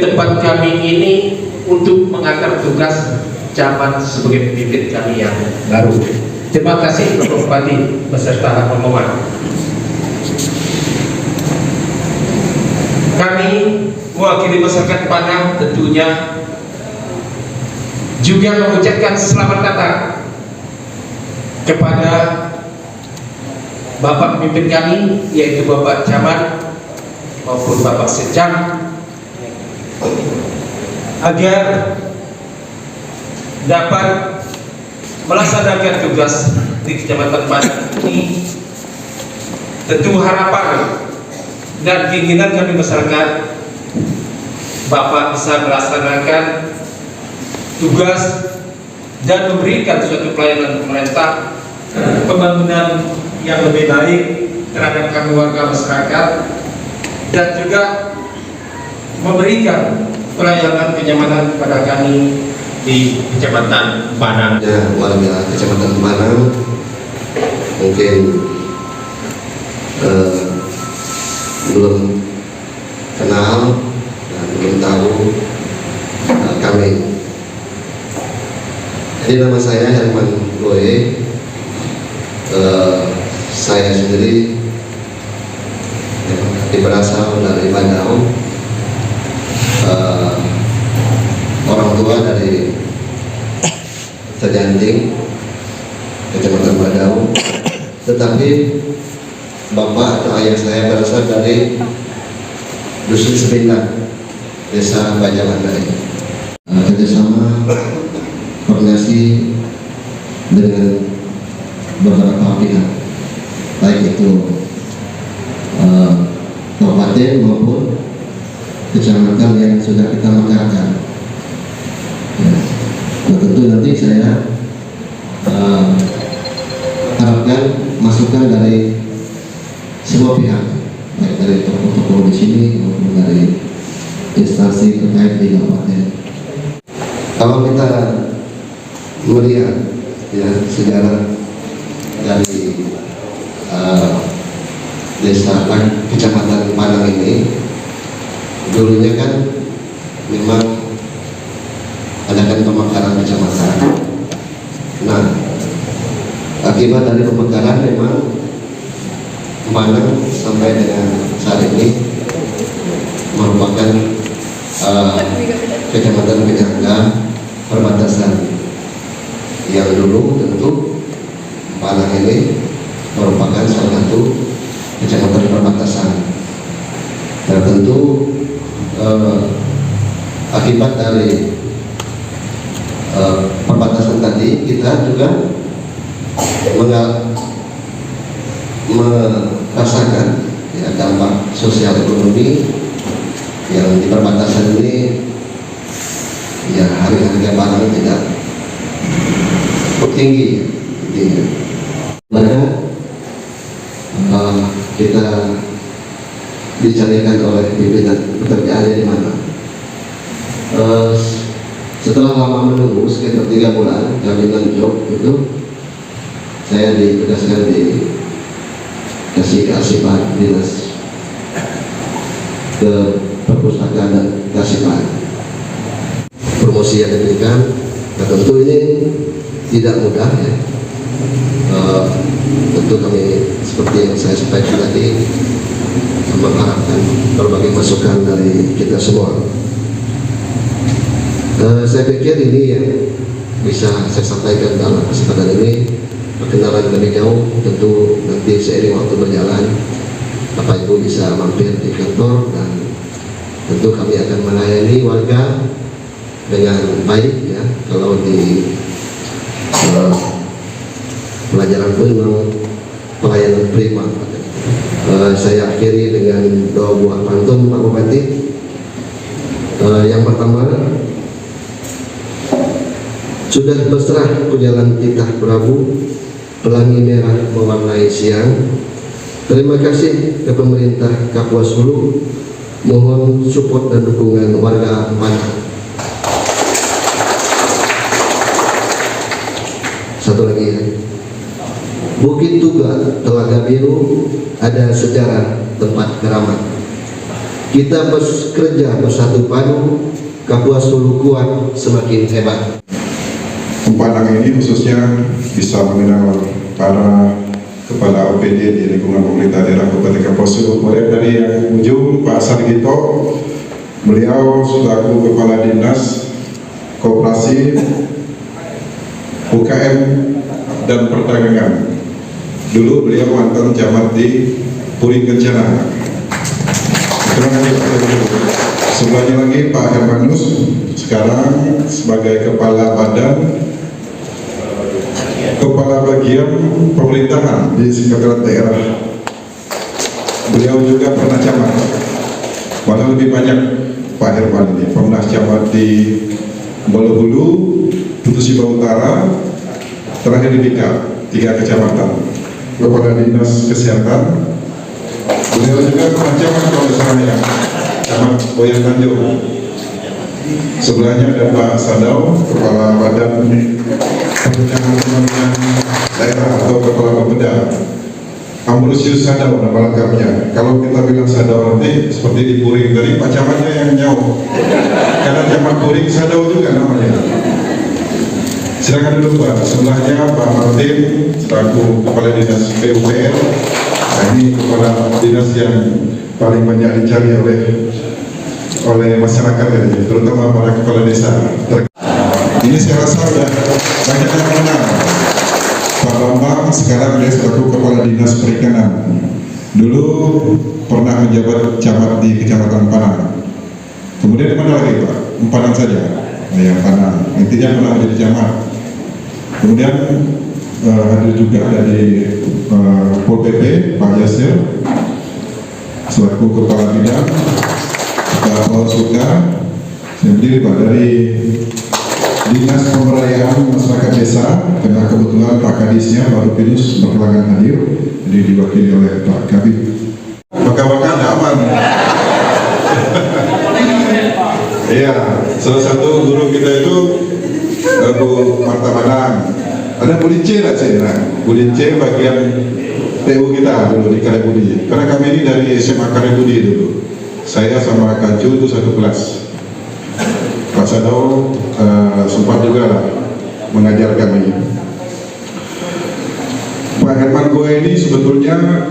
tempat kami ini untuk mengantar tugas camat sebagai pemimpin kami yang baru. Terima kasih Bapak Bupati beserta rombongan. Kami mewakili masyarakat Padang tentunya juga mengucapkan selamat datang kepada Bapak pemimpin kami, yaitu Bapak Camat maupun Bapak Sekcam, agar dapat melaksanakan tugas di Kecamatan Padang ini. Tentu harapan dan keinginan kami masyarakat, Bapak bisa melaksanakan tugas dan memberikan suatu pelayanan pemerintah, pembangunan yang lebih baik terhadap kami warga masyarakat, dan juga memberikan pelayanan kenyamanan kepada kami di Kecamatan Padang. Ya, warga Kecamatan Padang mungkin belum kenal dan belum tahu kami. Jadi nama saya Herman Boye. Saya sendiri berasal dari Badau, orang tua dari Terjanting, Kecamatan Badau, tetapi bapak atau ayah saya berasal dari Dusun Sepindang, Desa Bajamandai. Kerjasama koordinasi dengan beberapa pihak, baik itu kabupaten maupun kecamatan yang sudah kita mekarkan. Ya, tentu nanti saya harapkan masukan dari semua pihak, baik dari tokoh-tokoh di sini maupun dari instansi terkait di kabupaten. Kalau kita melihat ya sejarah dari desa Kecamatan Padang ini, dulunya kan memang adakan pemekaran kecamatan. Nah, akibat dari pemekaran memang Padang sampai dengan saat ini merupakan kecamatan penyangga perbatasan yang dulu tentu Padang ini merupakan salah satu kecamatan perbatasan. Dan tentu akibat dari perbatasan tadi, kita juga merasakan ya, dampak sosial ekonomi yang di perbatasan ini. Ya, harga barang tidak tinggi, maka kita dicarikan oleh pimpinan pekerjaannya di mana. Setelah lama menunggu sekitar 3 bulan jaminan job itu, saya ditugaskan di kasih kearsipan dinas ke perpustakaan dan kearsipan. Promosi yang diberikan, nah tentu ini tidak mudah ya. Tentu kami seperti yang saya sampaikan tadi mengharapkan berbagai masukan dari kita semua. Saya pikir ini yang bisa saya sampaikan dalam kesempatan ini. Perkenalan lebih jauh tentu nanti seiring waktu berjalan Bapak Ibu bisa mampir di kantor, dan tentu kami akan melayani warga dengan baik ya. Kalau di pelajaran pun memang pelayanan prima. Saya akhiri dengan 2 buah pantun Pak Bupati. Yang pertama, sudah berserah ku jalan titah Prabu, pelangi merah mewarnai siang. Terima kasih ke pemerintah Kapuas Hulu, mohon support dan dukungan warga Padang. Satu lagi ya. Bukit Tuga, Telaga Biru, ada sejarah tempat keramat. kita bekerja bersatu padu, Kapuas Hulu kuat semakin hebat. Empanang ini khususnya bisa mengenal para kepala OPD di lingkungan pemerintah daerah Kabupaten Kapuas Hulu. Mulai dari yang ujung Pak Sargito, beliau selaku Kepala Dinas Koperasi, UKM dan Perdagangan. Dulu beliau mantan camat di Puring Kencana. Terima kasih Pak Sargito. Sebelahnya lagi Pak Hermanus, sekarang sebagai Kepala Bagian Pemerintahan di Sekretariat Daerah. Beliau juga pernah camat, malah lebih banyak Pak Herman ini. Pernah camat di Bolohulu, Putusiba Utara, terakhir di Bika, 3 kecamatan. Kepala Dinas Kesehatan, beliau juga pernah camat kalau misalnya camat Boyan Tanjung. Sebelahnya ada Pak Sadau, Kepala Badan Pembangunan Daerah atau Kepala Bapeda. Ambrosius Sadau nama lengkapnya. Kalau kita bilang Sadau nanti seperti di Puring tadi, Pak Camatnya yang jauh. Karena Camat Puring Sadau juga namanya. Silakan dulu Pak. Sebelahnya Pak Martin selaku Kepala Dinas PUPR. Nah, ini Kepala Dinas yang paling banyak dicari oleh masyarakat ini, terutama para kepala desa. Ini saya rasa sudah banyak yang mengenal Pak Bambang. Sekarang dia selaku Kepala Dinas Perikanan. Dulu pernah menjabat camat di Kecamatan Panang. Kemudian di mana lagi Pak? Panang saja. Ya Panang. Intinya pernah menjadi camat. Kemudian ada juga dari Pol PP Pak Yasir selaku Kepala Bidang. Pak Paul Suka, saya berdiri Pak dari Dinas Pemberdayaan Masyarakat Desa, karena kebetulan Pak Kadisnya baru pinus berkelangan hadir, jadi diwakili oleh Pak Kabit. Maka-maka aman. Iya, salah satu guru kita itu Bu Marta Manang. Ada Bulince lah saya, Bulince bagian TU kita dulu di Karebudi. Karena kami ini dari SMA Karebudi dulu. Saya sama Kancu itu satu kelas. Pak Sadau sempat juga lah mengajar kami. Pak Herman Goe ini sebetulnya,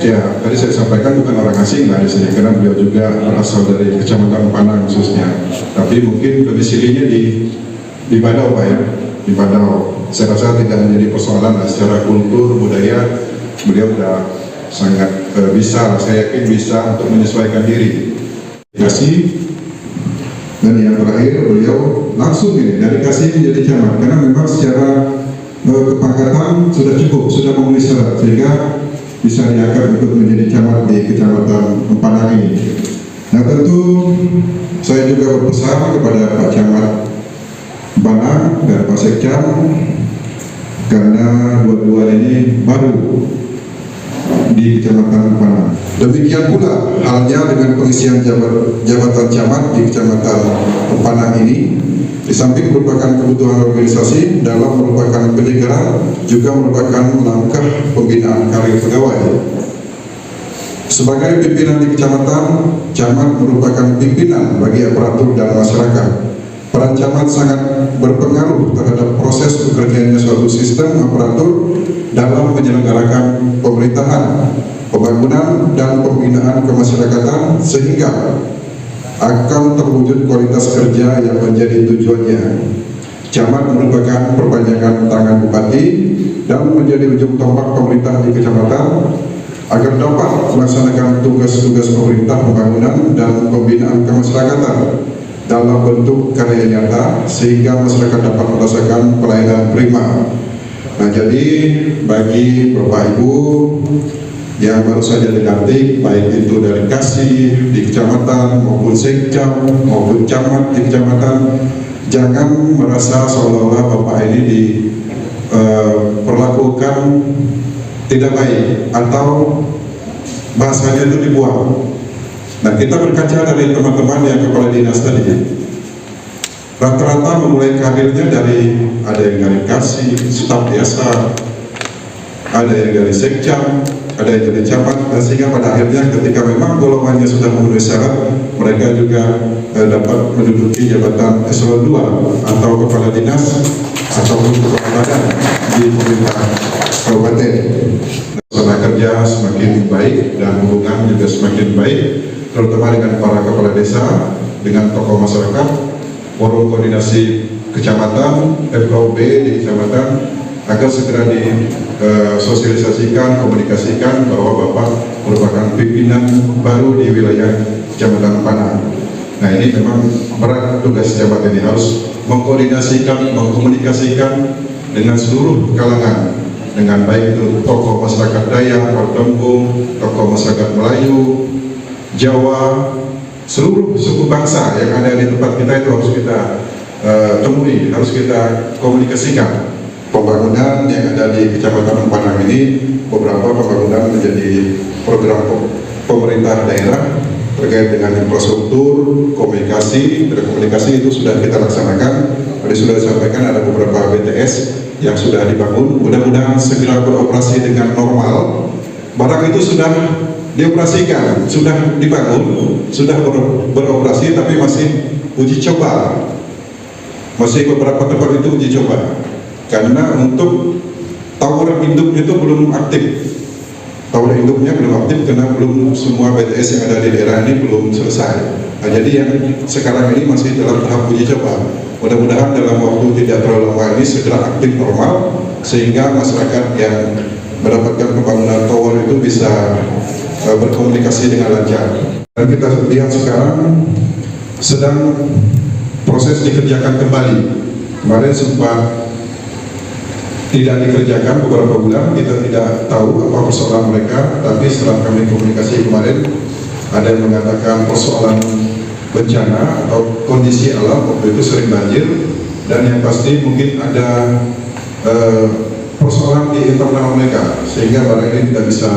ya tadi saya sampaikan bukan orang asing lah di sini, karena beliau juga berasal dari Kecamatan Panang khususnya. Tapi mungkin domisilinya di Badau Pak ya, di Badau. Saya rasa tidak menjadi persoalan lah, secara kultur budaya beliau sudah sangat bisa, saya yakin bisa untuk menyesuaikan diri. Kasih. Dan yang terakhir beliau langsung ini dari Kasih menjadi camat, karena memang secara kepangkatan sudah cukup, sudah memenuhi syarat sehingga bisa diangkat untuk menjadi camat di Kecamatan Panang ini. Nah tentu saya juga berpesan kepada Pak Camat Panang dan Pak Sekcam, karena dua-dua ini baru di Kecamatan Panang. Demikian pula halnya dengan pengisian jabatan camat di Kecamatan Panang ini. Di samping merupakan kebutuhan organisasi, dalam merupakan penyegaran, juga merupakan langkah pembinaan karir pegawai. Sebagai pimpinan di kecamatan, camat merupakan pimpinan bagi aparatur dan masyarakat. Peran camat sangat berpengaruh terhadap proses bekerjanya suatu sistem aparatur dalam menyelenggarakan pemerintahan, pembangunan, dan pembinaan kemasyarakatan, sehingga akan terwujud kualitas kerja yang menjadi tujuannya. Camat merupakan perpanjangan tangan bupati dan menjadi ujung tombak pemerintah di kecamatan agar dapat melaksanakan tugas-tugas pemerintah pembangunan dan pembinaan kemasyarakatan dalam bentuk karya nyata, sehingga masyarakat dapat merasakan pelayanan prima. Nah, jadi bagi Bapak Ibu yang baru saja dilantik, baik itu dari Kasih di kecamatan maupun Sekcam maupun camat di kecamatan, jangan merasa seolah-olah Bapak ini diperlakukan tidak baik atau bahasanya itu dibuang. Nah, kita berkaca dari teman-teman yang kepala dinas tadi, rata-rata memulai karirnya dari, ada yang dari Kasih, staf biasa, ada yang dari Sekcam, ada yang jadi camat, dan sehingga pada akhirnya ketika memang golongannya sudah memenuhi syarat, mereka juga dapat menduduki jabatan eselon 2 atau kepala dinas ataupun kepala badan di pemerintah kabupaten. Suasana kerja semakin baik dan hubungan juga semakin baik, terutama dengan para kepala desa, dengan tokoh masyarakat, forum koordinasi kecamatan, FKUB di kecamatan, agar segera disosialisasikan, komunikasikan bahwa Bapak merupakan pimpinan baru di wilayah Kecamatan Panah. Nah, ini memang berat tugas jabatan ini, harus mengkoordinasikan, mengkomunikasikan dengan seluruh kalangan, dengan baik itu tokoh masyarakat Dayak, Tembung, tokoh masyarakat Melayu, Jawa, seluruh suku bangsa yang ada di tempat kita itu harus kita temui, harus kita komunikasikan. Pembangunan yang ada di Kecamatan Panang ini, beberapa pembangunan menjadi program pemerintah daerah terkait dengan infrastruktur, komunikasi, telekomunikasi itu sudah kita laksanakan. Tadi sudah disampaikan ada beberapa BTS yang sudah dibangun, mudah-mudahan segera beroperasi dengan normal. Barang itu sudah dioperasikan, sudah dibangun, sudah beroperasi, tapi masih uji coba. Masih beberapa tempat itu uji coba. Karena untuk tower induk itu belum aktif. Tower induknya belum aktif karena belum semua BTS yang ada di daerah ini belum selesai. Nah, jadi yang sekarang ini masih dalam tahap uji coba. Mudah-mudahan dalam waktu tidak terlalu lama ini segera aktif normal, sehingga masyarakat yang mendapatkan pembangunan tower itu bisa berkomunikasi dengan lancar. Dan kita lihat sekarang sedang proses dikerjakan kembali. Kemarin sempat tidak dikerjakan beberapa bulan, kita tidak tahu apa persoalan mereka, tapi setelah kami komunikasi kemarin, ada yang mengatakan persoalan bencana atau kondisi alam, waktu itu sering banjir, dan yang pasti mungkin ada persoalan di internal mereka, sehingga barang ini tidak bisa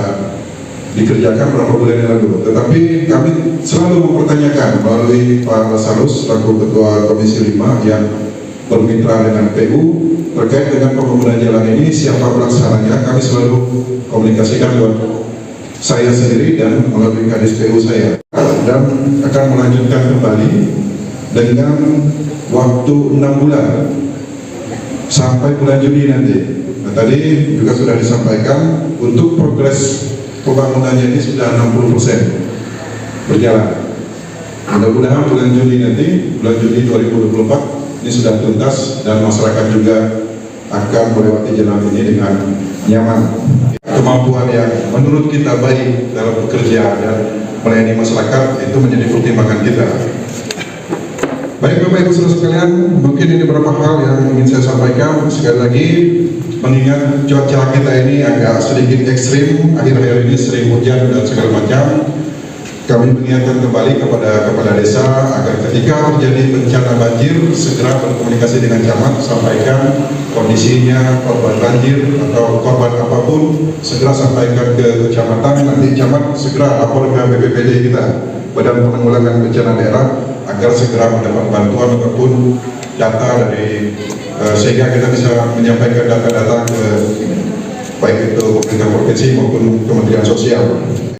dikerjakan beberapa bulan yang lalu. Tetapi kami selalu mempertanyakan melalui Pak Lasarus, selaku Ketua Komisi 5 yang bermitra dengan PU terkait dengan pembangunan jalan ini, siapa pelaksananya. Kami selalu komunikasikan dengan saya sendiri dan melalui Kadis PU saya, dan akan melanjutkan kembali dengan waktu 6 bulan sampai bulan Juni nanti. Nah, tadi juga sudah disampaikan untuk progres pembangunannya ini sudah 60% berjalan. Mudah-mudahan bulan Juni nanti, bulan Juni 2024 ini sudah tuntas dan masyarakat juga akan melewati jalan ini dengan nyaman. Kemampuan yang menurut kita baik dalam bekerja dan melayani masyarakat itu menjadi pertimbangan kita. Baik Bapak Ibu Saudara sekalian, mungkin ini beberapa hal yang ingin saya sampaikan. Sekali lagi, mengingat cuaca kita ini agak sedikit ekstrim, akhir-akhir ini sering hujan dan segala macam, kami mengingatkan kembali kepada kepala desa agar ketika terjadi bencana banjir segera berkomunikasi dengan camat, sampaikan kondisinya, korban banjir atau korban apapun, segera sampaikan ke kecamatan, nanti camat segera lapor ke BPBD kita, Badan Penanggulangan Bencana Daerah, agar segera mendapat bantuan ataupun data dari sehingga kita bisa menyampaikan data-data ke baik itu pemerintah provinsi maupun Kementerian Sosial.